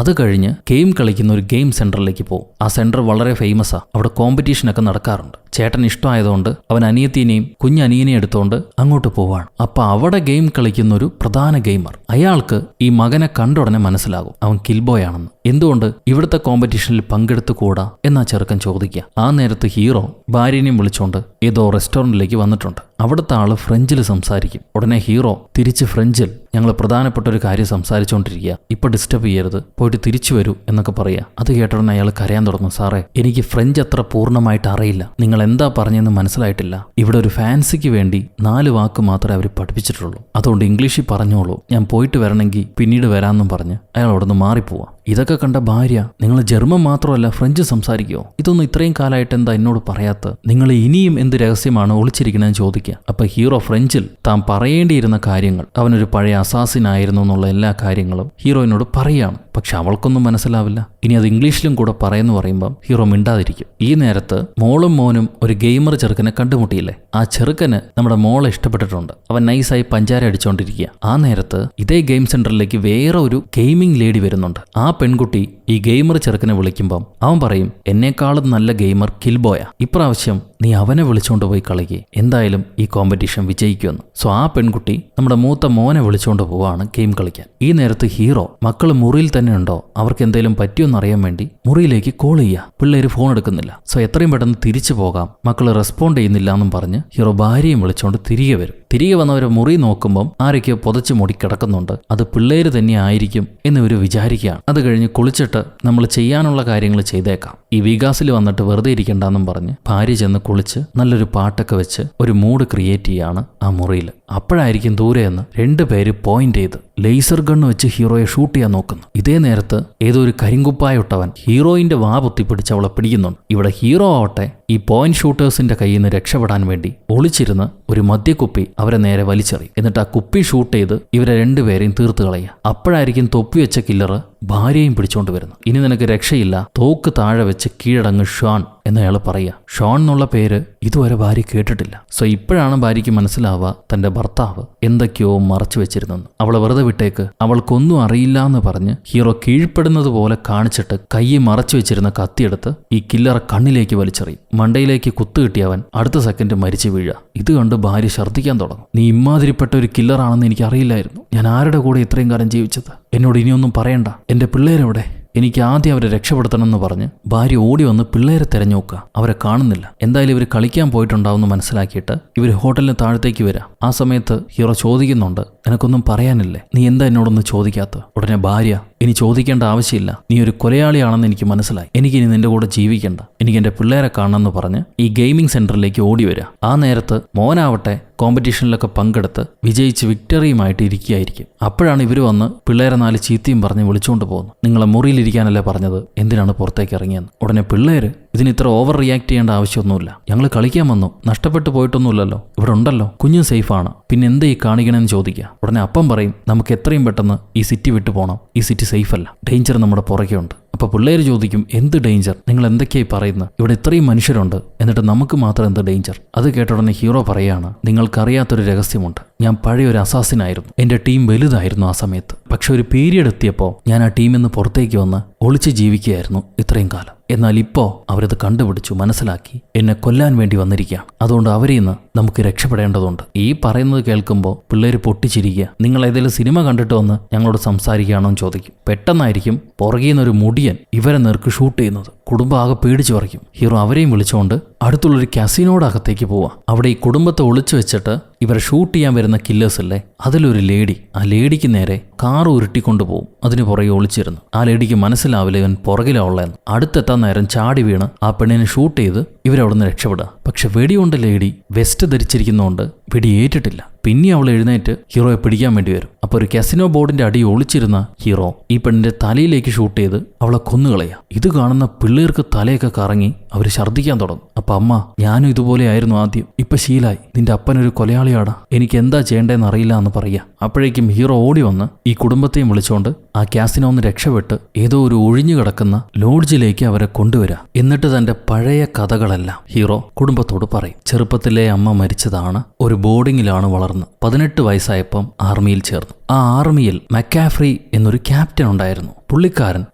അത് കഴിഞ്ഞ് ഗെയിം കളിക്കുന്ന ഒരു ഗെയിം സെന്ററിലേക്ക് പോകും. ആ സെന്റർ വളരെ ഫേമസാ. അവിടെ കോമ്പറ്റീഷനൊക്കെ നടക്കാറുണ്ട്. ചേട്ടൻ ഇഷ്ടമായതുകൊണ്ട് അവൻ അനിയത്തിനെയും കുഞ്ഞനിയനെയും എടുത്തുകൊണ്ട് അങ്ങോട്ട് പോവാണ്. അപ്പൊ അവിടെ ഗെയിം കളിക്കുന്ന ഒരു പ്രധാന ഗെയിമർ, അയാൾക്ക് ഈ മകനെ കണ്ട ഉടനെ മനസ്സിലാകും അവൻ കിൽബോയ് ആണെന്ന്. എന്തുകൊണ്ട് ഇവിടുത്തെ കോമ്പറ്റീഷനിൽ പങ്കെടുത്തുകൂടാ എന്നാ ചെറുക്കൻ ചോദിക്കുക. ആ നേരത്ത് ഹീറോ ഭാര്യനെയും വിളിച്ചോണ്ട് ഏതോ റെസ്റ്റോറന്റിലേക്ക് വന്നിട്ടുണ്ട്. അവിടുത്തെ ആള് ഫ്രഞ്ചിൽ സംസാരിക്കും. ഉടനെ ഹീറോ തിരിച്ച് ഫ്രഞ്ചിൽ, ഞങ്ങൾ പ്രധാനപ്പെട്ട ഒരു കാര്യം സംസാരിച്ചുകൊണ്ടിരിക്കുക, ഇപ്പൊ ഡിസ്റ്റർബ് ചെയ്യരുത്, പോയിട്ട് തിരിച്ചു വരൂ എന്നൊക്കെ പറയാ. അത് കേട്ടോടനെ അയാൾ കരയാൻ തുടങ്ങും. സാറേ, എനിക്ക് ഫ്രഞ്ച് അത്ര പൂർണ്ണമായിട്ട് അറിയില്ല, നിങ്ങൾ എന്താ പറഞ്ഞെന്ന് മനസ്സിലായിട്ടില്ല. ഇവിടെ ഒരു ഫാൻസിക്ക് വേണ്ടി 4 വാക്ക് മാത്രമേ അവർ പഠിപ്പിച്ചിട്ടുള്ളൂ, അതുകൊണ്ട് ഇംഗ്ലീഷിൽ പറഞ്ഞോളൂ, ഞാൻ പോയിട്ട് വരണമെങ്കിൽ പിന്നീട് വരാമെന്നും പറഞ്ഞ് അയാൾ അവിടെ നിന്ന് മാറിപ്പോവാം. ഇതൊക്കെ കണ്ട ഭാര്യ, നിങ്ങൾ ജർമ്മൻ മാത്രമല്ല ഫ്രഞ്ച് സംസാരിക്കുമോ? ഇതൊന്നും ഇത്രയും കാലമായിട്ട് എന്താ എന്നോട് പറയാത്ത? നിങ്ങൾ ഇനിയും എന്ത് രഹസ്യമാണ് ഒളിച്ചിരിക്കണമെന്ന് ചോദിക്കുക. അപ്പൊ ഹീറോ ഫ്രഞ്ചിൽ താൻ പറയേണ്ടിയിരുന്ന കാര്യങ്ങൾ, അവനൊരു പഴയ അസാസിനായിരുന്നു എന്നുള്ള എല്ലാ കാര്യങ്ങളും ഹീറോയിനോട് പറയാണ്. പക്ഷെ അവൾക്കൊന്നും മനസ്സിലാവില്ല. ഇനി അത് ഇംഗ്ലീഷിലും കൂടെ പറയുന്നു പറയുമ്പം ഹീറോ മിണ്ടാതിരിക്കും. ഈ നേരത്ത് മോളും മോനും ഒരു ഗെയിമർ ചെറുക്കനെ കണ്ടുമുട്ടിയില്ലേ? ആ ചെറുക്കന് നമ്മുടെ മോളെ ഇഷ്ടപ്പെട്ടിട്ടുണ്ട്. അവൻ നൈസായി പഞ്ചാര അടിച്ചുകൊണ്ടിരിക്കുക. ആ നേരത്ത് ഇതേ ഗെയിം സെന്ററിലേക്ക് വേറെ ഒരു ഗെയിമിംഗ് ലേഡി വരുന്നുണ്ട്. ആ പെൺകുട്ടി ഈ ഗെയിമർ ചെറുക്കനെ വിളിക്കുമ്പം അവൻ പറയും, എന്നെക്കാളും നല്ല ഗെയിമർ കിൽബോയ, ഇപ്രാവശ്യം നീ അവനെ വിളിച്ചുകൊണ്ട് പോയി കളിക്കുക, എന്തായാലും ഈ കോമ്പറ്റീഷൻ വിജയിക്കുമെന്ന്. സോ ആ പെൺകുട്ടി നമ്മുടെ മൂത്ത മോനെ വിളിച്ചുകൊണ്ട് പോവാണ് ഗെയിം കളിക്കാൻ. ഈ നേരത്ത് ഹീറോ മക്കൾ മുറിയിൽ തന്നെ ഉണ്ടോ, അവർക്ക് എന്തെങ്കിലും പറ്റിയോന്ന് അറിയാൻ വേണ്ടി മുറിയിലേക്ക് കോൾ ചെയ്യുക. പിള്ളേര് ഫോൺ എടുക്കുന്നില്ല. സോ എത്രയും പെട്ടെന്ന് തിരിച്ചു പോകാം, മക്കൾ റെസ്പോണ്ട് ചെയ്യുന്നില്ല എന്നും പറഞ്ഞ് ഹീറോ ഭാര്യയും വിളിച്ചുകൊണ്ട് തിരികെ വരും. തിരികെ വന്നവരെ മുറി നോക്കുമ്പം ആരൊക്കെയോ പുതച്ച് മൂടി കിടക്കുന്നുണ്ട്. അത് പിള്ളേര് തന്നെ ആയിരിക്കും എന്ന് ഇവർ വിചാരിക്കുകയാണ്. അത് കഴിഞ്ഞ് കുളിച്ചിട്ട് നമ്മൾ ചെയ്യാനുള്ള കാര്യങ്ങൾ ചെയ്തേക്കാം, ഈ വികാസിൽ വന്നിട്ട് വെറുതെ ഇരിക്കണ്ടെന്നും പറഞ്ഞ് ഭാര്യ ചെന്ന് കുളിച്ച് നല്ലൊരു പാട്ടൊക്കെ വെച്ച് ഒരു മൂഡ് ക്രിയേറ്റ് ചെയ്യാണ് ആ മുറിയിൽ. അപ്പോഴായിരിക്കും ദൂരെ നിന്ന് 2 പേര് പോയിന്റ് ചെയ്ത് ലേസർ ഗണ്ണ് വെച്ച് ഹീറോയെ ഷൂട്ട് ചെയ്യാൻ നോക്കുന്നു. ഇതേ നേരത്ത് ഏതോ ഒരു കരിങ്കുപ്പായൊട്ടവൻ ഹീറോയിന്റെ വാ പൊത്തിപ്പിടിച്ച് അവളെ പിടിക്കുന്നുണ്ട്. ഇവിടെ ഹീറോ ആവട്ടെ ഈ പോയിന്റ് ഷൂട്ടേഴ്സിന്റെ കയ്യിൽ നിന്ന് രക്ഷപ്പെടാൻ വേണ്ടി ഒളിച്ചിരുന്ന് ഒരു മദ്യക്കുപ്പി അവരെ നേരെ വലിച്ചെറി. എന്നിട്ട് ആ കുപ്പി ഷൂട്ട് ചെയ്ത് ഇവരെ 2 പേരെയും തീർത്ത് കളയുക. അപ്പോഴായിരിക്കും തൊപ്പി വെച്ച കില്ലറ് ഭാര്യയും പിടിച്ചോണ്ട് വരുന്നു. ഇനി നിനക്ക് രക്ഷയില്ല, തോക്ക് താഴെ വെച്ച് കീഴടങ്ങ് ഷോൺ എന്നയാൾ പറയുക. ഷോൺ എന്നുള്ള പേര് ഇതുവരെ ഭാര്യ കേട്ടിട്ടില്ല. സോ ഇപ്പോഴാണ് ഭാര്യയ്ക്ക് മനസ്സിലാവുക തന്റെ ഭർത്താവ് എന്തൊക്കെയോ മറച്ചു വെച്ചിരുന്നെന്ന്. അവളെ വെറുതെ വിട്ടേക്ക്, അവൾക്കൊന്നും അറിയില്ല എന്ന് പറഞ്ഞ് ഹീറോ കീഴ്പ്പെടുന്നത് പോലെ കാണിച്ചിട്ട് കൈ മറച്ചു വെച്ചിരുന്ന കത്തിയെടുത്ത് ഈ കില്ലറെ കണ്ണിലേക്ക് വലിച്ചെറിയും. മണ്ടയിലേക്ക് കുത്തു കിട്ടിയവൻ അടുത്ത സെക്കൻഡ് മരിച്ചു വീഴുക. ഇത് കണ്ട് ഭാര്യ ഛർദ്ദിക്കാൻ തുടങ്ങും. നീ ഇമാതിരിപ്പെട്ട ഒരു കില്ലറാണെന്ന് എനിക്ക് അറിയില്ലായിരുന്നു. ഞാൻ ആരുടെ കൂടെ ഇത്രയും കാലം ജീവിച്ചത്? എന്നോട് ഇനിയൊന്നും പറയണ്ട. എൻ്റെ പിള്ളേരെവിടെ? എനിക്ക് ആദ്യം അവരെ രക്ഷപ്പെടുത്തണം എന്ന് പറഞ്ഞ് ഭാര്യ ഓടി വന്ന് പിള്ളേരെ തിരഞ്ഞുനോക്കുക. അവരെ കാണുന്നില്ല. എന്തായാലും ഇവർ കളിക്കാൻ പോയിട്ടുണ്ടാവുമെന്ന് മനസ്സിലാക്കിയിട്ട് ഇവർ ഹോട്ടലിന് താഴത്തേക്ക് വരാം. ആ സമയത്ത് ഹീറോ ചോദിക്കുന്നുണ്ട്, നിനക്കൊന്നും പറയാനില്ലേ? നീ എന്താ എന്നോടൊന്ന് ചോദിക്കാത്ത? ഉടനെ ഭാര്യ, ഇനി ചോദിക്കേണ്ട ആവശ്യമില്ല, നീ ഒരു കൊലയാളിയാണെന്ന് എനിക്ക് മനസ്സിലായി, എനിക്കിനി നിന്റെ കൂടെ ജീവിക്കണ്ട, എനിക്ക് എൻ്റെ പിള്ളേരെ കാണണമെന്ന് പറഞ്ഞ് ഈ ഗെയിമിംഗ് സെന്ററിലേക്ക് ഓടി വരിക. ആ നേരത്ത് മോനാവട്ടെ കോമ്പറ്റീഷനിലൊക്കെ പങ്കെടുത്ത് വിജയിച്ച് വിക്ടറിയുമായിട്ട് ഇരിക്കുകയായിരിക്കും. അപ്പോഴാണ് ഇവർ വന്ന് പിള്ളേരെ 4 ചീത്തയും പറഞ്ഞ് വിളിച്ചുകൊണ്ട് പോകുന്നു. നിങ്ങളെ മുറിയിലിരിക്കാനല്ലേ പറഞ്ഞത്, എന്തിനാണ് പുറത്തേക്ക് ഇറങ്ങിയെന്ന്. ഉടനെ പിള്ളേര്, ഇതിന് ഇത്ര ഓവർ റിയാക്ട് ചെയ്യേണ്ട ആവശ്യമൊന്നുമില്ല, ഞങ്ങൾ കളിക്കാൻ വന്നു, നഷ്ടപ്പെട്ടു പോയിട്ടൊന്നുമില്ലല്ലോ, ഇവിടെ ഉണ്ടല്ലോ, കുഞ്ഞും സേഫാണ്, പിന്നെ എന്താ ഈ കാണിക്കണമെന്ന് ചോദിക്കുക. ഉടനെ അപ്പം പറയും, നമുക്ക് എത്രയും പെട്ടെന്ന് ഈ സിറ്റി വിട്ടു പോകണം, ഈ സിറ്റി സേഫ് അല്ല, ഡേഞ്ചർ നമ്മുടെ പുറകെ ഉണ്ട്. അപ്പോൾ പിള്ളേർ ചോദിക്കും, എന്ത് ഡേഞ്ചർ? നിങ്ങൾ എന്തൊക്കെയായി പറയുന്നത്? ഇവിടെ ഇത്രയും മനുഷ്യരുണ്ട്, എന്നിട്ട് നമുക്ക് മാത്രം എന്ത് ഡേഞ്ചർ? അത് കേട്ട ഉടനെ ഹീറോ പറയാണ്, നിങ്ങൾക്കറിയാത്തൊരു രഹസ്യമുണ്ട്. ഞാൻ പഴയ ഒരു അസാസിനായിരുന്നു. എൻ്റെ ടീം വലുതായിരുന്നു ആ സമയത്ത്. പക്ഷെ ഒരു പീരിയഡ് എത്തിയപ്പോൾ ഞാൻ ആ ടീമിൽ നിന്ന് പുറത്തേക്ക് വന്ന് ഒളിച്ച് ജീവിക്കുകയായിരുന്നു ഇത്രയും കാലം. എന്നാൽ ഇപ്പോൾ അവരത് കണ്ടുപിടിച്ചു, മനസ്സിലാക്കി എന്നെ കൊല്ലാൻ വേണ്ടി വന്നിരിക്കുകയാണ്. അതുകൊണ്ട് അവരിൽ നിന്ന് നമുക്ക് രക്ഷപ്പെടേണ്ടതുണ്ട്. ഈ പറയുന്നത് കേൾക്കുമ്പോൾ പിള്ളേർ പൊട്ടിച്ചിരിക്കുക. നിങ്ങൾ ഏതെങ്കിലും സിനിമ കണ്ടിട്ട് വന്ന് ഞങ്ങളോട് സംസാരിക്കുകയാണോ എന്ന് ചോദിക്കും. പെട്ടെന്നായിരിക്കും പുറകിൽ നിന്നൊരു മുടിയൻ ഇവരെ നേർക്ക് ഷൂട്ട് ചെയ്യുന്നത്. കുടുംബം ആകെ പേടിച്ചു പറിക്കും. ഹീറോ അവരെയും വിളിച്ചുകൊണ്ട് അടുത്തുള്ളൊരു കാസിനോയുടെ അകത്തേക്ക് പോവാം. അവിടെ ഈ കുടുംബത്തെ ഒളിച്ചു വെച്ചിട്ട് ഇവരെ ഷൂട്ട് ചെയ്യാൻ വരുന്ന കില്ലേഴ്സ് അല്ലേ, അതിലൊരു ലേഡി, ആ ലേഡിക്ക് നേരെ കാർ ഉരുട്ടിക്കൊണ്ടു പോകും. അതിന് പുറകെ ഒളിച്ചിരുന്നു. ആ ലേഡിക്ക് മനസ്സിലാവില്ല ഇവൻ പുറകിലുള്ളതെന്ന്. അടുത്തെത്താൻ നേരം ചാടി വീണ് ആ പെണ്ണിനെ ഷൂട്ട് ചെയ്ത് ഇവരവിടുന്ന് രക്ഷപ്പെടുക. പക്ഷെ വെടികൊണ്ട് ലേഡി വെസ്റ്റ് ധരിച്ചിരിക്കുന്നതുകൊണ്ട് വെടി ഏറ്റിട്ടില്ല. പിന്നെ അവൾ എഴുന്നേറ്റ് ഹീറോയെ പിടിക്കാൻ വേണ്ടി വരും. അപ്പോൾ ഒരു കാസിനോ ബോർഡിന്റെ അടി ഒളിച്ചിരുന്ന ഹീറോ ഈ പെണ്ണിന്റെ തലയിലേക്ക് ഷൂട്ട് ചെയ്ത് അവളെ കൊന്നുകളയുക. ഇത് കാണുന്ന പിള്ളേർക്ക് തലയൊക്കെ കറങ്ങി അവർ ഛർദ്ദിക്കാൻ തുടങ്ങും. അപ്പൊ അമ്മ, ഞാനും ഇതുപോലെ ആയിരുന്നു ആദ്യം, ഇപ്പൊ ശീലായി, നിന്റെ അപ്പനൊരു കൊലയാളിയാടാ, എനിക്ക് എന്താ ചെയ്യേണ്ടതെന്ന് അറിയില്ല എന്ന് പറയുക. അപ്പോഴേക്കും ഹീറോ ഓടി വന്ന് ഈ കുടുംബത്തെയും വിളിച്ചുകൊണ്ട് ആ കാസിനോ ഒന്ന് രക്ഷപ്പെട്ട് ഏതോ ഒരു ഒഴിഞ്ഞു കിടക്കുന്ന ലോഡ്ജിലേക്ക് അവരെ കൊണ്ടുവരാം. എന്നിട്ട് തന്റെ പഴയ കഥകളെല്ലാം ഹീറോ കുടുംബത്തോട് പറയും. ചെറുപ്പത്തിലെ അമ്മ മരിച്ചതാണ്, ഒരു ബോർഡിങ്ങിലാണ് വളർന്നത്, 18 വയസ്സായപ്പം ആർമിയിൽ ചേർന്നു. ആ ആർമിയിൽ മക്കാഫ്രി എന്നൊരു ക്യാപ്റ്റൻ ഉണ്ടായിരുന്നു. പുള്ളിക്കാരൻ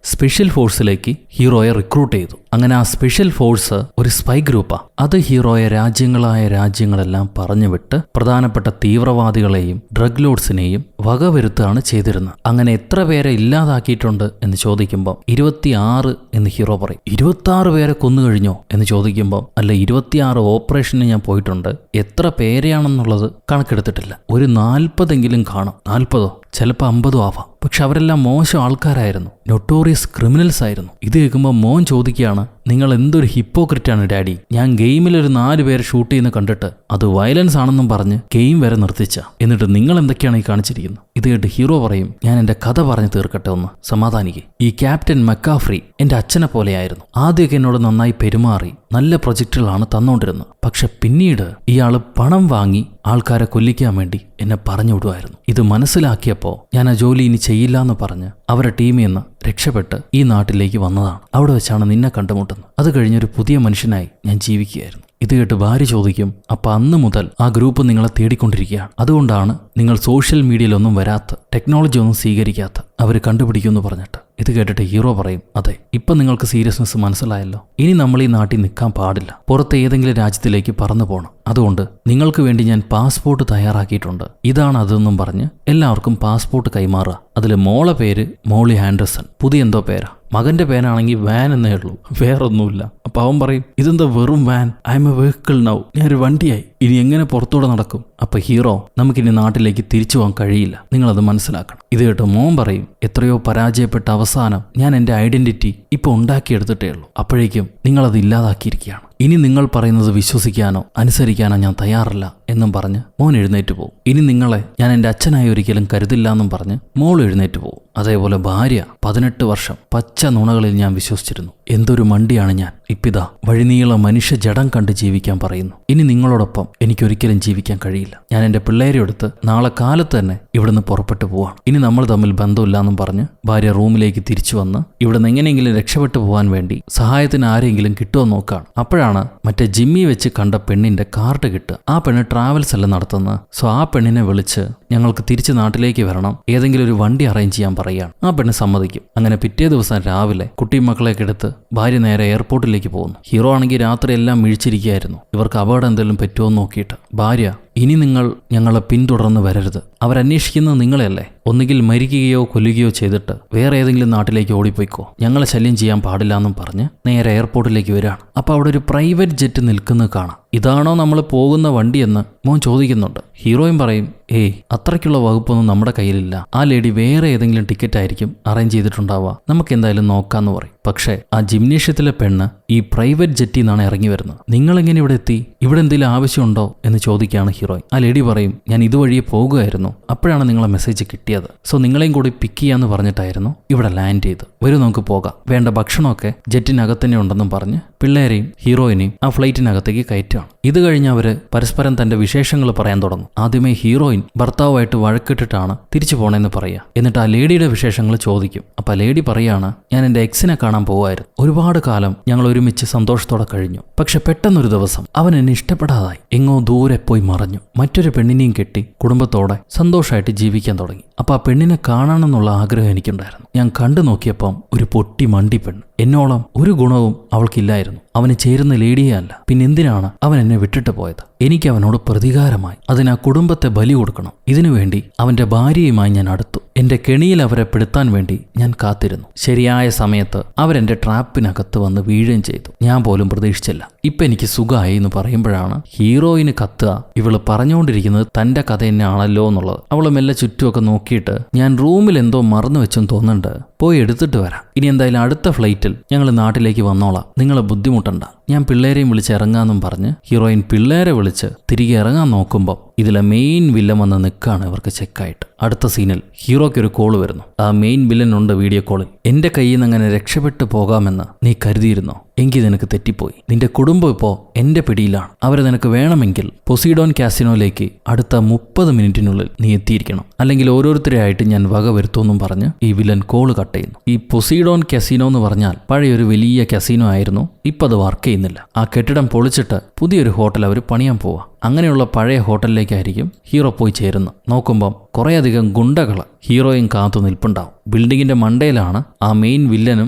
സ്പെഷ്യൽ ഫോഴ്സിലേക്ക് ഹീറോയെ റിക്രൂട്ട് ചെയ്തു. അങ്ങനെ ആ സ്പെഷ്യൽ ഫോഴ്സ് ഒരു സ്പൈ ഗ്രൂപ്പാ. അത് ഹീറോയെ രാജ്യങ്ങളെല്ലാം പറഞ്ഞു വിട്ട് പ്രധാനപ്പെട്ട തീവ്രവാദികളെയും ഡ്രഗ് ലോഡ്സിനെയും വകവരുത്താണ് ചെയ്തിരുന്നത്. അങ്ങനെ എത്ര പേരെ ഇല്ലാതാക്കിയിട്ടുണ്ട് എന്ന് ചോദിക്കുമ്പോൾ 26 എന്ന് ഹീറോ പറയും. 26 പേരെ കൊന്നുകഴിഞ്ഞോ എന്ന് ചോദിക്കുമ്പോൾ അല്ല, 26 ഓപ്പറേഷന് ഞാൻ പോയിട്ടുണ്ട്, എത്ര പേരെയാണെന്നുള്ളത് കണക്കെടുത്തിട്ടില്ല, ഒരു 40 കാണും. 40 ചിലപ്പോൾ 50 ആവാം. പക്ഷെ അവരെല്ലാം മോശം ആൾക്കാരായിരുന്നു, നൊട്ടോറിയസ് ക്രിമിനൽസ് ആയിരുന്നു. ഇത് കേൾക്കുമ്പോൾ മോൻ ചോദിക്കുകയാണ്, നിങ്ങൾ എന്തൊരു ഹിപ്പോക്രിറ്റാണ് ഡാഡി, ഞാൻ ഗെയിമിൽ ഒരു 4 പേരെ ഷൂട്ട് ചെയ്യുന്ന കണ്ടിട്ട് അത് വയലൻസ് ആണെന്നും പറഞ്ഞ് ഗെയിം വരെ നിർത്തിച്ച, എന്നിട്ട് നിങ്ങൾ എന്തൊക്കെയാണ് ഈ കാണിച്ചിരിക്കുന്നത്. ഇത് കേട്ട് ഹീറോ പറയും, ഞാൻ എൻ്റെ കഥ പറഞ്ഞു തീർക്കട്ടെ, ഒന്ന് സമാധാനിക്ക്. ഈ ക്യാപ്റ്റൻ മക്കാഫ്രി എൻ്റെ അച്ഛനെ പോലെയായിരുന്നു. ആദ്യമൊക്കെ എന്നോട് നന്നായി പെരുമാറി നല്ല പ്രൊജക്റ്റുകളാണ് തന്നുകൊണ്ടിരുന്നത്. പക്ഷെ പിന്നീട് ഇയാൾ പണം വാങ്ങി ആൾക്കാരെ കൊല്ലിക്കാൻ വേണ്ടി എന്നെ പറഞ്ഞു വിടുമായിരുന്നു. ഇത് മനസ്സിലാക്കിയപ്പോൾ ഞാൻ ആ ജോലി ഇനി ചെയ്യില്ല എന്ന് പറഞ്ഞ് അവരുടെ ടീമിൽ നിന്ന് രക്ഷപ്പെട്ട് ഈ നാട്ടിലേക്ക് വന്നതാണ്. അവിടെ വെച്ചാണ് നിന്നെ കണ്ടുമുട്ടുന്നത്. അത് കഴിഞ്ഞൊരു പുതിയ മനുഷ്യനായി ഞാൻ ജീവിക്കുകയായിരുന്നു. ഇത് കേട്ട് ഭാര്യ ചോദിക്കും, അപ്പം അന്ന് മുതൽ ആ ഗ്രൂപ്പ് നിങ്ങളെ തേടിക്കൊണ്ടിരിക്കുകയാണ്, അതുകൊണ്ടാണ് നിങ്ങൾ സോഷ്യൽ മീഡിയയിലൊന്നും വരാത്ത, ടെക്നോളജി ഒന്നും സ്വീകരിക്കാത്ത, അവർ കണ്ടുപിടിക്കുമെന്ന് പറഞ്ഞിട്ട്. ഇത് കേട്ടിട്ട് ഹീറോ പറയും, അതെ, ഇപ്പം നിങ്ങൾക്ക് സീരിയസ്നെസ് മനസ്സിലായല്ലോ, ഇനി നമ്മൾ ഈ നാട്ടിൽ നിൽക്കാൻ പാടില്ല, പുറത്ത് ഏതെങ്കിലും രാജ്യത്തിലേക്ക് പറന്നു പോകണം, അതുകൊണ്ട് നിങ്ങൾക്ക് വേണ്ടി ഞാൻ പാസ്പോർട്ട് തയ്യാറാക്കിയിട്ടുണ്ട്, ഇതാണ് അതെന്നും പറഞ്ഞ് എല്ലാവർക്കും പാസ്പോർട്ട് കൈമാറുക. അതിൽ മോളെ പേര് മോളി ആൻഡർസൺ, പുതിയ എന്തോ പേരാ. മകന്റെ പേരാണെങ്കിൽ വാൻ എന്നേ ഉള്ളൂ, വേറൊന്നുമില്ല. അപ്പൊ അവൻ പറയും, ഇതെന്താ വെറും van, I M A vehicle now, ഞാനൊരു വണ്ടിയായി, ഇനി എങ്ങനെ പുറത്തൂടെ നടക്കും. അപ്പൊ ഹീറോ, നമുക്കിനി നാട്ടിലേക്ക് തിരിച്ചു പോകാൻ കഴിയില്ല, നിങ്ങളത് മനസ്സിലാക്കണം. ഇത് കേട്ട് മോൻ പറയും, എത്രയോ പരാജയപ്പെട്ട അവസാനം ഞാൻ എൻ്റെ ഐഡന്റിറ്റി ഇപ്പൊ ഉണ്ടാക്കിയെടുത്തിട്ടേ ഉള്ളൂ, അപ്പോഴേക്കും നിങ്ങളത് ഇല്ലാതാക്കിയിരിക്കുകയാണ്, ഇനി നിങ്ങൾ പറയുന്നത് വിശ്വസിക്കാനോ അനുസരിക്കാനോ ഞാൻ തയ്യാറല്ല എന്നും പറഞ്ഞ് മോൻ എഴുന്നേറ്റ് പോകും. ഇനി നിങ്ങളെ ഞാൻ എൻ്റെ അച്ഛനായി ഒരിക്കലും കരുതില്ല എന്നും പറഞ്ഞ് മോൾ എഴുന്നേറ്റ് പോകും. അതേപോലെ ഭാര്യ, 18 വർഷം പച്ച നുണകളിൽ ഞാൻ വിശ്വസിച്ചിരുന്നു, എന്തൊരു മണ്ടിയാണ് ഞാൻ, ഇപ്പിതാ വഴിനീള മനുഷ്യ ജഡം കണ്ട് ജീവിക്കാൻ പറയുന്നു, ഇനി നിങ്ങളോടൊപ്പം എനിക്കൊരിക്കലും ജീവിക്കാൻ കഴിയില്ല, ഞാൻ എൻ്റെ പിള്ളേരെ എടുത്ത് നാളെ കാലത്ത് തന്നെ ഇവിടുന്ന് പുറപ്പെട്ടു പോവാണ്, ഇനി നമ്മൾ തമ്മിൽ ബന്ധമില്ലാന്നും പറഞ്ഞ് ഭാര്യ റൂമിലേക്ക് തിരിച്ചു വന്ന് ഇവിടുന്ന് എങ്ങനെയെങ്കിലും രക്ഷപ്പെട്ടു പോകാൻ വേണ്ടി സഹായത്തിന് ആരെങ്കിലും കിട്ടുമോ നോക്കാണ്. അപ്പോഴാണ് മറ്റേ ജിമ്മി വെച്ച് കണ്ട പെണ്ണിന്റെ കാർഡ് കിട്ടുക. ആ പെണ്ണ് ട്രാവൽസ് എല്ലാം നടത്തുന്നത്. സോ ആ പെണ്ണിനെ വിളിച്ച് ഞങ്ങൾക്ക് തിരിച്ച് നാട്ടിലേക്ക് വരണം, ഏതെങ്കിലും ഒരു വണ്ടി അറേഞ്ച് ചെയ്യാൻ പറയുകയാണ്. ആ പെണ്ണ് സമ്മതിക്കും. അങ്ങനെ പിറ്റേ ദിവസം രാവിലെ കുട്ടിയും മക്കളെയൊക്കെ എടുത്ത് ഭാര്യ നേരെ എയർപോർട്ടിലേക്ക് പോകുന്നു. ഹീറോ ആണെങ്കിൽ രാത്രി എല്ലാം മിഴിച്ചിരിക്കുകയായിരുന്നു, ഇവർക്ക് അപകടം എന്തെങ്കിലും പറ്റുമോ നോക്കിയിട്ട്. ഭാര്യ, ഇനി നിങ്ങൾ ഞങ്ങളെ പിന്തുടർന്ന് വരരുത്, അവരന്വേഷിക്കുന്നത് നിങ്ങളെയല്ലേ, ഒന്നുകിൽ മരിക്കുകയോ കൊല്ലുകയോ ചെയ്തിട്ട് വേറെ ഏതെങ്കിലും നാട്ടിലേക്ക് ഓടിപ്പോയിക്കോ, ഞങ്ങളെ ശല്യം ചെയ്യാൻ പാടില്ല എന്നും പറഞ്ഞ് നേരെ എയർപോർട്ടിലേക്ക് വരികയാണ്. അപ്പോൾ അവിടെ ഒരു പ്രൈവറ്റ് ജെറ്റ് നിൽക്കുന്നത് കാണാം. ഇതാണോ നമ്മൾ പോകുന്ന വണ്ടിയെന്ന് മോൻ ചോദിക്കുന്നുണ്ട്. ഹീറോയും പറയും, ഏയ് അത്രയ്ക്കുള്ള വകുപ്പൊന്നും നമ്മുടെ കയ്യിലില്ല, ആ ലേഡി വേറെ ഏതെങ്കിലും ടിക്കറ്റ് ആയിരിക്കും അറേഞ്ച് ചെയ്തിട്ടുണ്ടാവുക, നമുക്ക് എന്തായാലും നോക്കാന്ന് പറയും. പക്ഷേ ആ ജിംനേഷ്യത്തിലെ പെണ്ണ് ഈ പ്രൈവറ്റ് ജെറ്റിൽ നിന്നാണ് ഇറങ്ങി വരുന്നത്. നിങ്ങളെങ്ങനെ ഇവിടെ എത്തി, ഇവിടെ എന്തെങ്കിലും ആവശ്യമുണ്ടോ എന്ന് ചോദിക്കുകയാണ് ഹീറോയിൻ. ആ ലേഡി പറയും, ഞാൻ ഇതുവഴിയെ പോകുകയായിരുന്നു, അപ്പോഴാണ് നിങ്ങളെ മെസ്സേജ് കിട്ടിയത്, സോ നിങ്ങളെയും കൂടി പിക്ക് ചെയ്യാന്ന് പറഞ്ഞിട്ടായിരുന്നു ഇവിടെ ലാൻഡ് ചെയ്ത്, വരും നമുക്ക് പോകാം, വേണ്ട ഭക്ഷണമൊക്കെ ജെറ്റിനകത്തന്നെ ഉണ്ടെന്നും പറഞ്ഞ് പിള്ളേരെയും ഹീറോയിനെയും ആ ഫ്ലൈറ്റിനകത്തേക്ക് കയറ്റുകയാണ്. ഇത് കഴിഞ്ഞ് അവര് പരസ്പരം തന്റെ വിശേഷങ്ങൾ പറയാൻ തുടങ്ങും. ആദ്യമേ ഹീറോയിൻ ഭർത്താവുമായിട്ട് വഴക്കിട്ടിട്ടാണ് തിരിച്ചു പോണെന്ന് പറയുക. എന്നിട്ട് ആ ലേഡിയുടെ വിശേഷങ്ങൾ ചോദിക്കും. അപ്പൊ ആ ലേഡി പറയാണ്, ഞാൻ എൻ്റെ എക്സിനെ കാണാൻ പോവായിരുന്നു, ഒരുപാട് കാലം ഞങ്ങൾ ഒരുമിച്ച് സന്തോഷത്തോടെ കഴിഞ്ഞു, പക്ഷെ പെട്ടെന്നൊരു ദിവസം അവൻ എന്നെ ഇഷ്ടപ്പെടാതായി, എങ്ങോ ദൂരെ പോയി മറഞ്ഞു, മറ്റൊരു പെണ്ണിനെയും കെട്ടി കുടുംബത്തോടെ സന്തോഷമായിട്ട് ജീവിക്കാൻ തുടങ്ങി. അപ്പൊ ആ പെണ്ണിനെ കാണണമെന്നുള്ള ആഗ്രഹം എനിക്കുണ്ടായിരുന്നു. ഞാൻ കണ്ടു നോക്കിയപ്പം ഒരു പൊട്ടി മണ്ടി പെണ്ണ്, എന്നോളം ഒരു ഗുണവും അവൾക്കില്ലായിരുന്നു, അവന് ചേരുന്ന ലേഡിയേ അല്ല, പിന്നെ എന്തിനാണ് അവൻ എന്നെ വിട്ടിട്ട് പോയത്? എനിക്ക് അവനോട് പ്രതികാരമായി അതിന് ആ കുടുംബത്തെ ബലി കൊടുക്കണം. ഇതിനുവേണ്ടി അവന്റെ ഭാര്യയുമായി ഞാൻ അടുത്തു. എന്റെ കെണിയിൽ അവരെ പെടുത്താൻ വേണ്ടി ഞാൻ കാത്തിരുന്നു. ശരിയായ സമയത്ത് അവരെന്റെ ട്രാപ്പിനകത്ത് വന്ന് വീഴുകയും ചെയ്തു. ഞാൻ പോലും പ്രതീക്ഷിച്ചില്ല. ഇപ്പൊ എനിക്ക് സുഖമായി എന്ന് പറയുമ്പോഴാണ് ഹീറോയിന് കത്തുക, ഇവള് പറഞ്ഞുകൊണ്ടിരിക്കുന്നത് തന്റെ കഥ തന്നെയാണല്ലോ എന്നുള്ളത്. അവള് മെല്ലെ ചുറ്റുമൊക്കെ നോക്കിയിട്ട്, ഞാൻ റൂമിൽ എന്തോ മറന്നു വെച്ചെന്ന് തോന്നുന്നുണ്ട്, പോയി എടുത്തിട്ട് വരാം, ഇനി എന്തായാലും അടുത്ത ഫ്ലൈറ്റിൽ ഞങ്ങൾ നാട്ടിലേക്ക് വന്നോളാം, നിങ്ങളെ ബുദ്ധിമുട്ടണ്ട, ഞാൻ പിള്ളേരെയും വിളിച്ച് ഇറങ്ങാമെന്നും പറഞ്ഞ് ഹീറോയിൻ പിള്ളേരെ വിളിച്ച് തിരികെ ഇറങ്ങാൻ നോക്കുമ്പോൾ ഇതിലെ മെയിൻ വില്ലൻ വന്ന് നിൽക്കുകയാണ് ഇവർക്ക് ചെക്കായിട്ട്. അടുത്ത സീനിൽ ഹീറോയ്ക്ക് ഒരു കോള് വരുന്നു. ആ മെയിൻ വില്ലനുണ്ട് വീഡിയോ കോളിൽ. എൻ്റെ കയ്യിൽ നിന്ന് അങ്ങനെ രക്ഷപ്പെട്ടു പോകാമെന്ന് നീ കരുതിയിരുന്നോ? എങ്കിൽ നിനക്ക് തെറ്റിപ്പോയി. നിന്റെ കുടുംബം ഇപ്പോൾ എൻ്റെ പിടിയിലാണ്. അവരെ നിനക്ക് വേണമെങ്കിൽ പൊസീഡോൺ കാസിനോയിലേക്ക് അടുത്ത 30 മിനിറ്റിനുള്ളിൽ നീ എത്തിയിരിക്കണം, അല്ലെങ്കിൽ ഓരോരുത്തരെയായിട്ട് ഞാൻ വക വരുത്തുമെന്നും പറഞ്ഞ് ഈ വില്ലൻ കോള് കട്ട് ചെയ്യുന്നു. ഈ പൊസീഡോൺ കാസിനോ എന്ന് പറഞ്ഞാൽ പഴയൊരു വലിയ കാസിനോ ആയിരുന്നു. ഇപ്പം അത് വർക്ക് ചെയ്യുന്നില്ല. ആ കെട്ടിടം പൊളിച്ചിട്ട് പുതിയൊരു ഹോട്ടൽ അവർ പണിയാൻ പോവാ. അങ്ങനെയുള്ള പഴയ ഹോട്ടലിലേക്കായിരിക്കും ഹീറോ പോയി ചേരുന്നത്. നോക്കുമ്പം കുറേയധികം ഗുണ്ടകൾ ഹീറോയും കാത്തു നിൽപ്പുണ്ടാവും. ബിൽഡിങ്ങിന്റെ മണ്ടയിലാണ് ആ മെയിൻ വില്ലനും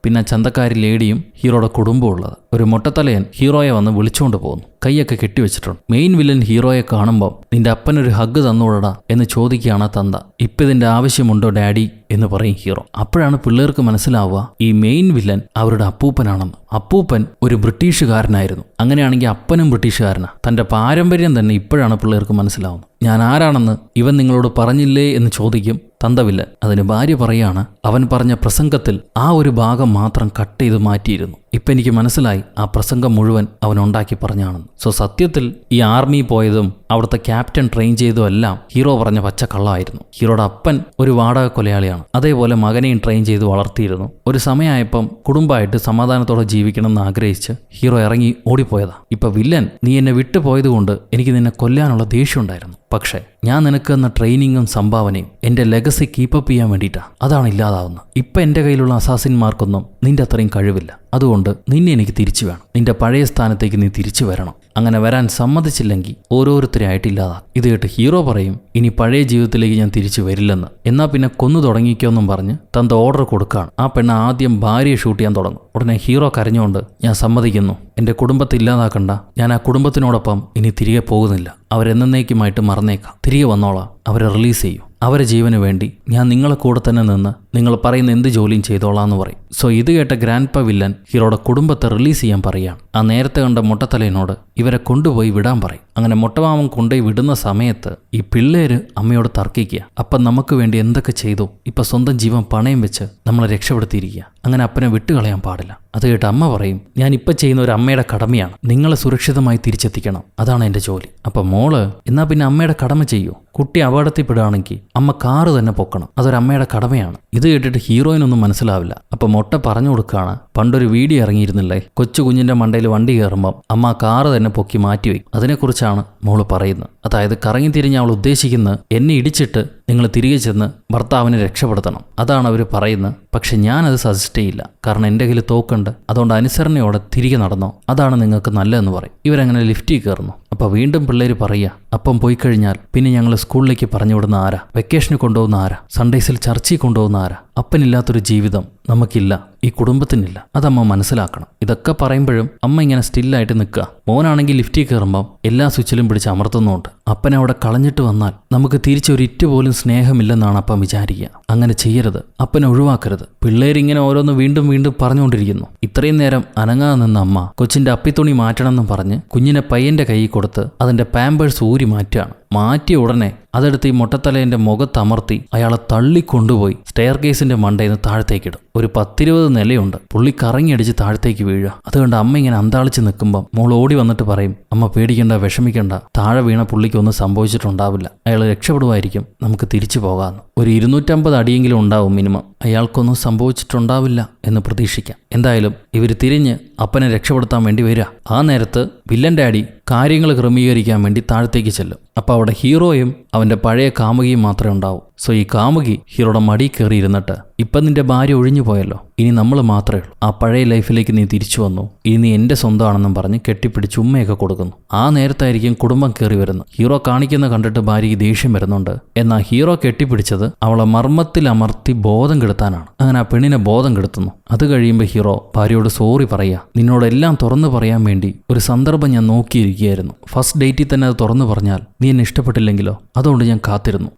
പിന്നെ ചന്തക്കാരി ലേഡിയും ഹീറോയുടെ കുടുംബം ഉള്ളത്. ഒരു മൊട്ടത്തലയൻ ഹീറോയെ വന്ന് വിളിച്ചുകൊണ്ട് പോകുന്നു. കൈയൊക്കെ കെട്ടിവെച്ചിട്ടുണ്ട്. മെയിൻ വില്ലൻ ഹീറോയെ കാണുമ്പോൾ നിന്റെ അപ്പനൊരു ഹഗ് തന്നൂടടാ എന്ന് ചോദിക്കുകയാണ് തന്ത. ഇപ്പം ഇതിന്റെ ആവശ്യമുണ്ടോ ഡാഡി എന്ന് പറയും ഹീറോ. അപ്പോഴാണ് പിള്ളേർക്ക് മനസ്സിലാവുക ഈ മെയിൻ വില്ലൻ അവരുടെ അപ്പൂപ്പനാണെന്ന്. അപ്പൂപ്പൻ ഒരു ബ്രിട്ടീഷുകാരനായിരുന്നു. അങ്ങനെയാണെങ്കിൽ അപ്പനും ബ്രിട്ടീഷുകാരനാ. തന്റെ പാരമ്പര്യം തന്നെ ഇപ്പോഴാണ് പിള്ളേർക്ക് മനസ്സിലാവുന്നത്. ഞാൻ ആരാണെന്ന് ഇവൻ നിങ്ങളോട് പറഞ്ഞില്ലേ എന്ന് ചോദിക്കും തന്തവില്ലൻ. അതിന് ഭാര്യ പറയാണ്, അവൻ പറഞ്ഞ പ്രസംഗത്തിൽ ആ ഒരു ഭാഗം മാത്രം കട്ട് ചെയ്ത് മാറ്റിയിരുന്നു. ഇപ്പം എനിക്ക് മനസ്സിലായി ആ പ്രസംഗം മുഴുവൻ അവൻ ഉണ്ടാക്കി പറഞ്ഞാണെന്ന്. സോ സത്യത്തിൽ ഈ ആർമി പോയതും അവിടുത്തെ ക്യാപ്റ്റൻ ട്രെയിൻ ചെയ്തതും എല്ലാം ഹീറോ പറഞ്ഞ പച്ചക്കള്ളമായിരുന്നു. ഹീറോയുടെ അപ്പൻ ഒരു വാടക കൊലയാളിയാണ്. അതേപോലെ മകനെയും ട്രെയിൻ ചെയ്ത് വളർത്തിയിരുന്നു. ഒരു സമയമായപ്പം കുടുംബമായിട്ട് സമാധാനത്തോടെ ജീവിക്കണമെന്ന് ആഗ്രഹിച്ച് ഹീറോ ഇറങ്ങി ഓടിപ്പോയതാ. ഇപ്പൊ വില്ലൻ, നീ എന്നെ വിട്ടുപോയതുകൊണ്ട് എനിക്ക് നിന്നെ കൊല്ലാനുള്ള ദേഷ്യം ഉണ്ടായിരുന്നു. പക്ഷേ ഞാൻ നിനക്ക് തന്ന ട്രെയിനിങ്ങും സംഭാവനയും എന്റെ ലെഗസി കീപ്പപ്പ് ചെയ്യാൻ വേണ്ടിയിട്ടാ. അതാണ് ഇല്ലാതാവുന്നത്. ഇപ്പം എൻ്റെ കയ്യിലുള്ള അസാസിന്മാർക്കൊന്നും നിന്റെ അത്രയും കഴിവില്ല. അതുകൊണ്ട് നിന്നെ എനിക്ക് തിരിച്ചു വേണം. നിന്റെ പഴയ സ്ഥാനത്തേക്ക് നീ തിരിച്ചു വരണം. അങ്ങനെ വരാൻ സമ്മതിച്ചില്ലെങ്കിൽ ഓരോരുത്തരെയായിട്ടില്ലാതാ. ഇത് കേട്ട് ഹീറോ പറയും, ഇനി പഴയ ജീവിതത്തിലേക്ക് ഞാൻ തിരിച്ചു വരില്ലെന്ന്. എന്നാ പിന്നെ കൊന്നു തുടങ്ങിക്കോന്നും പറഞ്ഞ് തന്റെ ഓർഡർ കൊടുക്കുകയാണ്. ആ പെണ്ണ് ആദ്യം ഭാര്യയെ ഷൂട്ട് ചെയ്യാൻ തുടങ്ങും. ഉടനെ ഹീറോ കരഞ്ഞുകൊണ്ട്, ഞാൻ സമ്മതിക്കുന്നു, എൻ്റെ കുടുംബത്തെ ഇല്ലാതാക്കണ്ട. ഞാൻ ആ കുടുംബത്തിനോടൊപ്പം ഇനി തിരികെ പോകുന്നില്ല. അവരെന്നേക്കുമായിട്ട് മറന്നേക്കാം. തിരികെ വന്നോളാം. അവരെ റിലീസ് ചെയ്യൂ. അവരെ ജീവന് വേണ്ടി ഞാൻ നിങ്ങളെ കൂടെ തന്നെ നിന്ന് നിങ്ങൾ പറയുന്ന എന്ത് ജോലിയും ചെയ്തോളാം എന്ന് പറയും. സോ ഇത് കേട്ട ഗ്രാൻഡ്പ വില്ലൻ ഹീറോയുടെ കുടുംബത്തെ റിലീസ് ചെയ്യാൻ പറയുകയാണ്. ആ നേരത്തെ കണ്ട മൊട്ടത്തലയനോട് ഇവരെ കൊണ്ടുപോയി വിടാൻ പറയും. അങ്ങനെ മൊട്ടമാമൻ കൊണ്ടുപോയി വിടുന്ന സമയത്ത് ഈ പിള്ളേര് അമ്മയോട് തർക്കിക്കുക. അപ്പം നമുക്ക് വേണ്ടി എന്തൊക്കെ ചെയ്തു, ഇപ്പം സ്വന്തം ജീവൻ പണയം വെച്ച് നമ്മളെ രക്ഷപ്പെടുത്തിയിരിക്കുക. അങ്ങനെ അപ്പനെ വിട്ടുകളയാൻ പാടില്ല. അത് കേട്ട് അമ്മ പറയും, ഞാൻ ഇപ്പം ചെയ്യുന്ന ഒരു അമ്മയുടെ കടമയാണ്. നിങ്ങളെ സുരക്ഷിതമായി തിരിച്ചെത്തിക്കണം. അതാണ് എൻ്റെ ജോലി. അപ്പം മോള് എന്നാ പിന്നെ അമ്മയുടെ കടമ ചെയ്യൂ. കുട്ടി അപകടത്തിൽപ്പെടുകയാണെങ്കിൽ അമ്മ കാറ് തന്നെ പൊക്കണം. അതൊരമ്മയുടെ കടമയാണ്. ഇത് കേട്ടിട്ട് ഹീറോയിനൊന്നും മനസ്സിലാവില്ല. അപ്പം മൊട്ട പറഞ്ഞു കൊടുക്കുകയാണ്, പണ്ടൊരു വീഡിയോ ഇറങ്ങിയിരുന്നില്ലേ, കൊച്ചു കുഞ്ഞിന്റെ മണ്ടയിൽ വണ്ടി കയറുമ്പം അമ്മ കാറ് തന്നെ പൊക്കി മാറ്റിവെക്കും. അതിനെക്കുറിച്ചാണ് മോള് പറയുന്നത്. അതായത് കറങ്ങി തിരിഞ്ഞ് അവൾ ഉദ്ദേശിക്കുന്നത് എന്നെ ഇടിച്ചിട്ട് നിങ്ങൾ തിരികെ ചെന്ന് ഭർത്താവിനെ രക്ഷപ്പെടുത്തണം. അതാണ് അവർ പറയുന്നത്. പക്ഷെ ഞാനത് സജസ്റ്റ് ചെയ്യില്ല. കാരണം എൻ്റെ കയ്യിൽ തോക്കുണ്ട്. അതുകൊണ്ട് അനുസരണയോടെ തിരികെ നടന്നോ, അതാണ് നിങ്ങൾക്ക് നല്ലതെന്ന് പറയും. ഇവരങ്ങനെ ലിഫ്റ്റിൽ കയറുന്നു. അപ്പോൾ വീണ്ടും പിള്ളേർ പറയുക, അപ്പം പോയി കഴിഞ്ഞാൽ പിന്നെ ഞങ്ങൾ സ്കൂളിലേക്ക് പറഞ്ഞു വിടുന്ന ആരാ, വെക്കേഷന് കൊണ്ടുപോകുന്ന ആരാ, സൺഡേസിൽ ചർച്ചിൽ കൊണ്ടുപോകുന്ന ആരാ. അപ്പനില്ലാത്തൊരു ജീവിതം നമുക്കില്ല, ഈ കുടുംബത്തിനില്ല. അതമ്മ മനസ്സിലാക്കണം. ഇതൊക്കെ പറയുമ്പോഴും അമ്മ ഇങ്ങനെ സ്റ്റില്ലായിട്ട് നിൽക്കുക. മോനാണെങ്കിൽ ലിഫ്റ്റിൽ കയറുമ്പം എല്ലാ സ്വിച്ചിലും പിടിച്ച് അമർത്തുന്നുണ്ട്. അപ്പനെ അവിടെ കളഞ്ഞിട്ട് വന്നാൽ നമുക്ക് തിരിച്ചൊരു ഇറ്റ് പോലും സ്നേഹമില്ലെന്നാണ് അപ്പം വിചാരിക്കുക. അങ്ങനെ ചെയ്യരുത്. അപ്പനെ ഒഴിവാക്കരുത്. പിള്ളേരിങ്ങനെ ഓരോന്ന് വീണ്ടും വീണ്ടും പറഞ്ഞുകൊണ്ടിരിക്കുന്നു. ഇത്രയും നേരം അനങ്ങാതെ നിന്ന അമ്മ കൊച്ചിന്റെ അപ്പിത്തുണി മാറ്റണമെന്നും പറഞ്ഞ് കുഞ്ഞിനെ പയ്യന്റെ കൈയിൽ കൊടുത്ത് അതിന്റെ പാമ്പേഴ്സ് ഊരി മാറ്റുകയാണ്. മാറ്റിയ ഉടനെ അതെടുത്ത് ഈ മൊട്ടത്തലേന്റെ മുഖത്തമർത്തി അയാളെ തള്ളിക്കൊണ്ടുപോയി സ്റ്റെയർ കേസിന്റെ മണ്ടയിൽ നിന്ന് താഴത്തേക്കിടും. ഒരു 10-20 നിലയുണ്ട്. പുള്ളി കറങ്ങിയടിച്ച് താഴത്തേക്ക് വീഴുക. അതുകൊണ്ട് അമ്മ ഇങ്ങനെ അന്താളിച്ച് നിൽക്കുമ്പോൾ മോൾ ഓടി വന്നിട്ട് പറയും, അമ്മ പേടിക്കണ്ട, വിഷമിക്കണ്ട, താഴെ വീണ പുള്ളിക്കൊന്നും സംഭവിച്ചിട്ടുണ്ടാവില്ല. അയാൾ രക്ഷപ്പെടുമായിരിക്കും, നമുക്ക് തിരിച്ചു പോകാമെന്ന്. ഒരു 250 അടിയെങ്കിലും ഉണ്ടാവും മിനിമം. അയാൾക്കൊന്നും സംഭവിച്ചിട്ടുണ്ടാവില്ല എന്ന് പ്രതീക്ഷിക്കാം. എന്തായാലും ഇവർ തിരിഞ്ഞ് അപ്പനെ രക്ഷപ്പെടുത്താൻ വേണ്ടി വരിക. ആ നേരത്ത് വില്ലൻ ഡാഡി കാര്യങ്ങൾ ക്രമീകരിക്കാൻ വേണ്ടി താഴത്തേക്ക് ചെല്ലും. അപ്പോൾ അവിടെ ഹീറോയും അവൻ്റെ പഴയ കാമുകിയും മാത്രമേ ഉണ്ടാവൂ. സോ ഈ കാമുകി ഹീറോയുടെ മടി കയറി ഇരുന്നിട്ട്, ഇപ്പം നിന്റെ ഭാര്യ ഒഴിഞ്ഞു പോയല്ലോ, ഇനി നമ്മൾ മാത്രമേ ഉള്ളൂ. ആ പഴയ ലൈഫിലേക്ക് നീ തിരിച്ചു വന്നു, ഇനി നീ എൻ്റെ സ്വന്തമാണെന്നും പറഞ്ഞ് കെട്ടിപ്പിടിച്ച് ഉമ്മയൊക്കെ കൊടുക്കുന്നു. ആ നേരത്തായിരിക്കും കുടുംബം കയറി വരുന്നത്. ഹീറോ കാണിക്കുന്ന കണ്ടിട്ട് ഭാര്യയ്ക്ക് ദേഷ്യം വരുന്നുണ്ട്. എന്നാൽ ഹീറോ കെട്ടിപ്പിടിച്ചത് അവളെ മർമ്മത്തിൽ അമർത്തി ബോധം കെടുത്താനാണ്. അങ്ങനെ ആ പെണ്ണിനെ ബോധം കെടുത്തുന്നു. അത് കഴിയുമ്പോൾ ഹീറോ ഭാര്യയോട് സോറി പറയുക. നിന്നോടെല്ലാം തുറന്നു പറയാൻ വേണ്ടി ഒരു സന്ദർഭം ഞാൻ നോക്കിയിരിക്കുകയായിരുന്നു. ഫസ്റ്റ് ഡേറ്റിൽ തന്നെ അത് തുറന്നു പറഞ്ഞാൽ നീ എന്നെ ഇഷ്ടപ്പെട്ടില്ലെങ്കിലോ, അതുകൊണ്ട് ഞാൻ കാത്തിരുന്നു.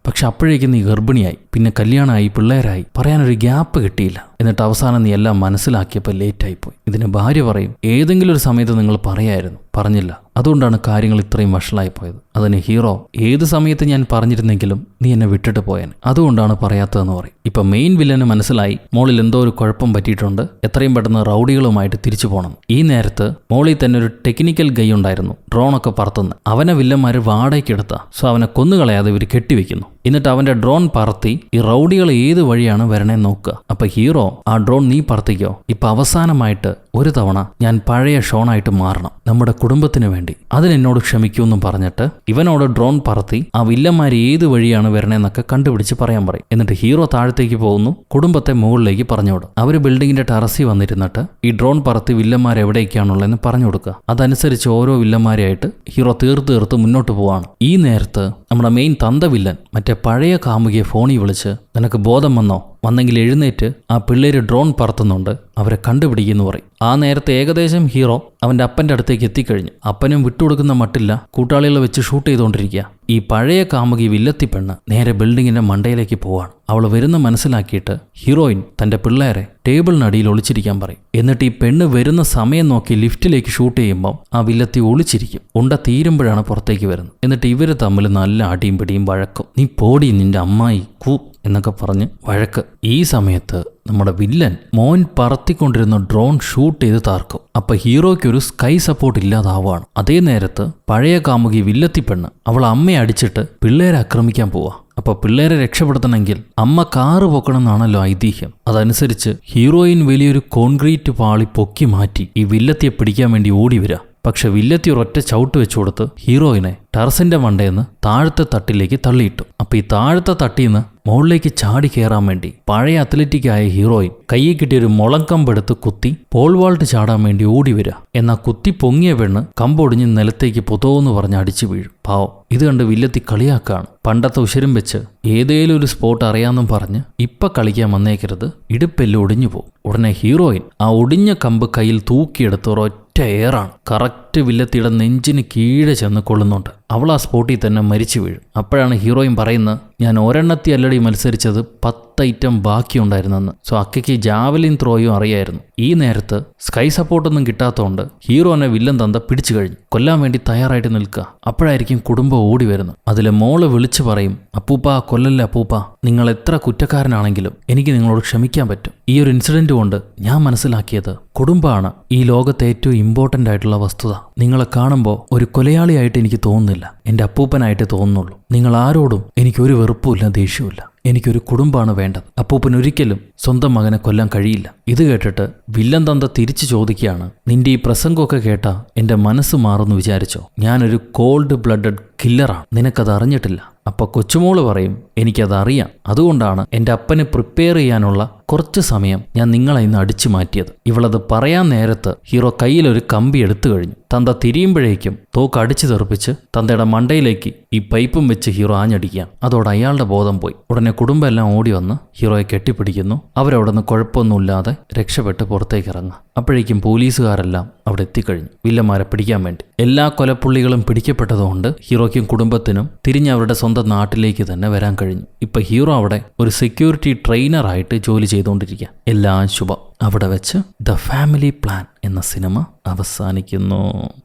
പക്ഷെ അപ്പോഴേക്കും നീ ഗർഭിണിയായി, പിന്നെ കല്യാണമായി, പിള്ളേരായി, പറയാനൊരു ഗ്യാപ്പ് കിട്ടിയില്ല. എന്നിട്ട് അവസാനം നീ എല്ലാം മനസ്സിലാക്കിയപ്പോൾ ലേറ്റായിപ്പോയി. ഇതിന് ഭാര്യ പറയും, ഏതെങ്കിലും ഒരു സമയത്ത് നിങ്ങൾ പറയായിരുന്നു, പറഞ്ഞില്ല, അതുകൊണ്ടാണ് കാര്യങ്ങൾ ഇത്രയും വഷളായിപ്പോയത്. അതിന് ഹീറോ, ഏത് സമയത്ത് ഞാൻ പറഞ്ഞിരുന്നെങ്കിലും നീ എന്നെ വിട്ടിട്ട് പോയാൻ, അതുകൊണ്ടാണ് പറയാത്തതെന്ന് പറയും. ഇപ്പം മെയിൻ വില്ലന് മനസ്സിലായി മോളിൽ എന്തോ ഒരു കുഴപ്പം പറ്റിയിട്ടുണ്ട്, എത്രയും പെട്ടെന്ന് റൗഡികളുമായിട്ട് തിരിച്ചു പോകണം. ഈ നേരത്ത് മോളിൽ തന്നെ ഒരു ടെക്നിക്കൽ ഗൈ ഉണ്ടായിരുന്നു, ഡ്രോണൊക്കെ പറത്തുന്ന. അവനെ വില്ലന്മാർ വാടകയ്ക്കെടുത്ത. സോ അവനെ കൊന്നുകളയാതെ ഇവർ കെട്ടിവെക്കുന്നു. എന്നിട്ട് അവന്റെ ഡ്രോൺ പറത്തി ഈ റൗഡികൾ ഏത് വഴിയാണ് വരണേന്ന് നോക്കുക. അപ്പൊ ഹീറോ ആ ഡ്രോൺ നീ പറത്തിക്കോ, ഇപ്പൊ അവസാനമായിട്ട് ഒരു തവണ ഞാൻ പഴയ ഷോണായിട്ട് മാറണം നമ്മുടെ കുടുംബത്തിന് വേണ്ടി, അതിനെന്നോട് ക്ഷമിക്കൂന്നും പറഞ്ഞിട്ട് ഇവനോട് ഡ്രോൺ പറത്തി ആ വില്ലന്മാർ ഏത് വഴിയാണ് വരണേന്നൊക്കെ കണ്ടുപിടിച്ച് പറയാൻ പറയും. എന്നിട്ട് ഹീറോ താഴത്തേക്ക് പോകുന്നു, കുടുംബത്തെ മുകളിലേക്ക് പറഞ്ഞുവിടും. അവര് ബിൽഡിങ്ങിന്റെ ടെറസിൽ വന്നിരുന്നിട്ട് ഈ ഡ്രോൺ പറത്തി വില്ലന്മാർ എവിടേക്കാണുള്ളതെന്ന് പറഞ്ഞു കൊടുക്കുക. അതനുസരിച്ച് ഓരോ വില്ലന്മാരെയായിട്ട് ഹീറോ തീർത്ത് മുന്നോട്ട് പോവാണ്. ഈ നേരത്ത് നമ്മുടെ മെയിൻ തന്തവില്ലൻ മറ്റേ പഴയ കാമുകിയെ ഫോണിൽ വിളിച്ച് നിനക്ക് ബോധം വന്നെങ്കിൽ എഴുന്നേറ്റ്, ആ പിള്ളേര് ഡ്രോൺ പറത്തുന്നുണ്ട്, അവരെ കണ്ടുപിടിക്കുന്നു പറയും. ആ നേരത്തെ ഏകദേശം ഹീറോ അവന്റെ അപ്പന്റെ അടുത്തേക്ക് എത്തിക്കഴിഞ്ഞു. അപ്പനും വിട്ടുകൊടുക്കുന്ന മട്ടില്ല, കൂട്ടാളികളെ വെച്ച് ഷൂട്ട് ചെയ്തുകൊണ്ടിരിക്കുക. ഈ പഴയ കാമുകി വില്ലത്തി പെണ്ണ് നേരെ ബിൽഡിങ്ങിന്റെ മണ്ടയിലേക്ക് പോവാണ്. അവൾ വരുന്ന മനസ്സിലാക്കിയിട്ട് ഹീറോയിൻ തന്റെ പിള്ളേരെ ടേബിളിനടിയിൽ ഒളിച്ചിരിക്കാൻ പറയും. എന്നിട്ട് ഈ പെണ്ണ് വരുന്ന സമയം നോക്കി ലിഫ്റ്റിലേക്ക് ഷൂട്ട് ചെയ്യുമ്പോൾ ആ വില്ലത്തി ഒളിച്ചിരിക്കും. ഉണ്ട തീരുമ്പോഴാണ് പുറത്തേക്ക് വരുന്നത്. എന്നിട്ട് ഇവര് തമ്മിൽ നല്ല അടിയും പിടിയും വഴക്കും. നീ പോടി നിന്റെ അമ്മായി കൂ എന്നൊക്കെ പറഞ്ഞ് വഴക്ക്. ഈ സമയത്ത് നമ്മുടെ വില്ലൻ മോൻ പറത്തിക്കൊണ്ടിരുന്ന ഡ്രോൺ ഷൂട്ട് ചെയ്ത് താർക്കും. അപ്പൊ ഹീറോയ്ക്കൊരു സ്കൈ സപ്പോർട്ട് ഇല്ലാതാവാണ്. അതേ നേരത്ത് പഴയ കാമുകി വില്ലത്തി പെണ്ണ് അവൾ അമ്മയെ അടിച്ചിട്ട് പിള്ളേരെ ആക്രമിക്കാൻ പോവാ. അപ്പൊ പിള്ളേരെ രക്ഷപ്പെടുത്തണമെങ്കിൽ അമ്മ കാറ് പൊക്കണമെന്നാണല്ലോ ഐതിഹ്യം. അതനുസരിച്ച് ഹീറോയിൻ വലിയൊരു കോൺക്രീറ്റ് പാളി പൊക്കി മാറ്റി ഈ വില്ലത്തിയെ പിടിക്കാൻ വേണ്ടി ഓടി വരിക. പക്ഷെ വില്ലത്തി ഒരൊറ്റ ചവിട്ട് വെച്ചു കൊടുത്ത് ഹീറോയിനെ ടെറസിന്റെ മണ്ടേന്ന് താഴത്തെ തട്ടിലേക്ക് തള്ളിയിട്ടു. അപ്പൊ ഈ താഴത്തെ തട്ടിന്ന് മുകളിലേക്ക് ചാടി കയറാൻ വേണ്ടി പഴയ അത്ലറ്റിക്കായ ഹീറോയിൻ കയ്യിൽ കിട്ടിയൊരു മുളം കമ്പെടുത്ത് കുത്തി പോൾ വാൾട്ട് ചാടാൻ വേണ്ടി ഓടി വരിക. എന്നാൽ കുത്തി പൊങ്ങിയ പെണ്ണ് കമ്പൊടിഞ്ഞ് നിലത്തേക്ക് പൊതോന്ന് പറഞ്ഞ് അടിച്ചു വീഴും. പാവം. ഇത് കണ്ട് വില്ലത്തി കളിയാക്കാണ്. പണ്ടത്തെ ഉശരും വെച്ച് ഏതേലും ഒരു സ്പോട്ട് അറിയാമെന്നും പറഞ്ഞ് ഇപ്പൊ കളിക്കാൻ വന്നേക്കരുത്, ഇടുപ്പെല്ലാം ഒടിഞ്ഞു പോകും. ഉടനെ ഹീറോയിൻ ആ ഒടിഞ്ഞ കമ്പ് കയ്യിൽ തൂക്കിയെടുത്ത് ഒരൊറ്റ എയറാണ് കറക്റ്റ് വില്ലത്തിയുടെ നെഞ്ചിന് കീഴെ ചെന്ന് കൊള്ളുന്നുണ്ട്. അവൾ ആ സ്പോട്ടിൽ തന്നെ മരിച്ചു വീഴും. അപ്പോഴാണ് ഹീറോയിൻ പറയുന്നത്, ഞാൻ ഒരെണ്ണത്തി അല്ലടി മത്സരിച്ചത് 10 ഐറ്റം ബാക്കിയുണ്ടായിരുന്നെന്ന്. സോ അക്കയ്ക്ക് ജാവലിൻ ത്രോയും അറിയായിരുന്നു. ഈ നേരത്ത് സ്കൈ സപ്പോർട്ടൊന്നും കിട്ടാത്തതുകൊണ്ട് ഹീറോനെ വില്ലൻ തന്ത പിടിച്ചു കഴിഞ്ഞു. കൊല്ലാൻ വേണ്ടി തയ്യാറായിട്ട് നിൽക്കുക. അപ്പോഴായിരിക്കും കുടുംബം ഓടി വരുന്നത്. അതിലെ മോള് വിളിച്ചു പറയും, അപ്പൂപ്പ കൊല്ലല്ലേ അപ്പൂപ്പ, നിങ്ങൾ എത്ര കുറ്റക്കാരനാണെങ്കിലും എനിക്ക് നിങ്ങളോട് ക്ഷമിക്കാൻ പറ്റും. ഈ ഒരു ഇൻസിഡന്റ് കൊണ്ട് ഞാൻ മനസ്സിലാക്കിയത് കുടുംബമാണ് ഈ ലോകത്തെ ഏറ്റവും ഇമ്പോർട്ടൻ്റ് ആയിട്ടുള്ള വസ്തുത. നിങ്ങളെ കാണുമ്പോൾ ഒരു കൊലയാളിയായിട്ട് എനിക്ക് തോന്നുന്നില്ല, എൻ്റെ അപ്പൂപ്പനായിട്ട് തോന്നുന്നുള്ളൂ. നിങ്ങൾ ആരോടും എനിക്കൊരു വെറുപ്പുമില്ല, ദേഷ്യവുമില്ല. എനിക്കൊരു കുടുംബമാണ് വേണ്ടത്. അപ്പൂപ്പൻ ഒരിക്കലും സ്വന്തം മകനെ കൊല്ലാൻ കഴിയില്ല. ഇത് കേട്ടിട്ട് വില്ലൻ തന്ത തിരിച്ചു ചോദിക്കുകയാണ്, നിന്റെ ഈ പ്രസംഗമൊക്കെ കേട്ടാ എൻ്റെ മനസ്സ് മാറുമെന്ന് വിചാരിച്ചോ? ഞാനൊരു കോൾഡ് ബ്ലഡഡ് കില്ലറാണ്, നിനക്കത് അറിഞ്ഞിട്ടില്ല. അപ്പൊ കൊച്ചുമോള് പറയും, എനിക്കതറിയാം, അതുകൊണ്ടാണ് എൻ്റെ അപ്പനെ പ്രിപ്പയർ ചെയ്യാനുള്ള കുറച്ച് സമയം ഞാൻ നിങ്ങളെ ഇന്ന് അടിച്ചു മാറ്റിയത്. ഇവളത് പറയാൻ നേരത്ത് ഹീറോ കയ്യിലൊരു കമ്പി എടുത്തു കഴിഞ്ഞു. തന്ത തിരിയുമ്പോഴേക്കും തോക്ക് അടിച്ചു തെറിപ്പിച്ച് തന്തയുടെ മണ്ടയിലേക്ക് ഈ പൈപ്പും വെച്ച് ഹീറോ ആഞ്ഞടിക്കുക. അതോടെ അയാളുടെ ബോധം പോയി. ഉടനെ കുടുംബം എല്ലാം ഓടി വന്ന് ഹീറോയെ കെട്ടിപ്പിടിക്കുന്നു. അവരവിടെ നിന്ന് കുഴപ്പമൊന്നുമില്ലാതെ രക്ഷപ്പെട്ട് പുറത്തേക്ക് ഇറങ്ങുക. അപ്പോഴേക്കും പോലീസുകാരെല്ലാം അവിടെ എത്തിക്കഴിഞ്ഞു വില്ലന്മാരെ പിടിക്കാൻ വേണ്ടി. എല്ലാ കൊലപ്പുള്ളികളും പിടിക്കപ്പെട്ടതുകൊണ്ട് ഹീറോയ്ക്കും കുടുംബത്തിനും തിരിഞ്ഞ് അവരുടെ സ്വന്തം നാട്ടിലേക്ക് തന്നെ വരാൻ കഴിഞ്ഞു. ഇപ്പൊ ഹീറോ അവിടെ ഒരു സെക്യൂരിറ്റി ട്രെയിനറായിട്ട് ജോലി ചെയ്തുകൊണ്ടിരിക്കുക. എല്ലാം ശുഭം. അവിടെ വെച്ച് ദ ഫാമിലി പ്ലാൻ എന്ന സിനിമ അവസാനിക്കുന്നു.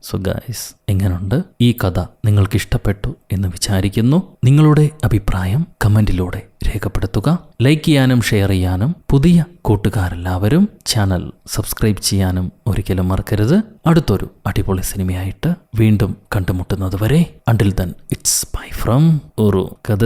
സോ ഗൈസ്, എങ്ങനെയുണ്ട് ഈ കഥ? നിങ്ങൾക്ക് ഇഷ്ടപ്പെട്ടു എന്ന് വിചാരിക്കുന്നു. നിങ്ങളുടെ അഭിപ്രായം കമന്റിലൂടെ രേഖപ്പെടുത്തുക. ലൈക്ക് ചെയ്യാനും ഷെയർ ചെയ്യാനും പുതിയ കൂട്ടുകാരെല്ലാവരും ചാനൽ സബ്സ്ക്രൈബ് ചെയ്യാനും ഒരിക്കലും മറക്കരുത്. അടുത്തൊരു അടിപൊളി സിനിമയായിട്ട് വീണ്ടും കണ്ടുമുട്ടുന്നത് വരെ, until then it's bye from ഒരു കഥ.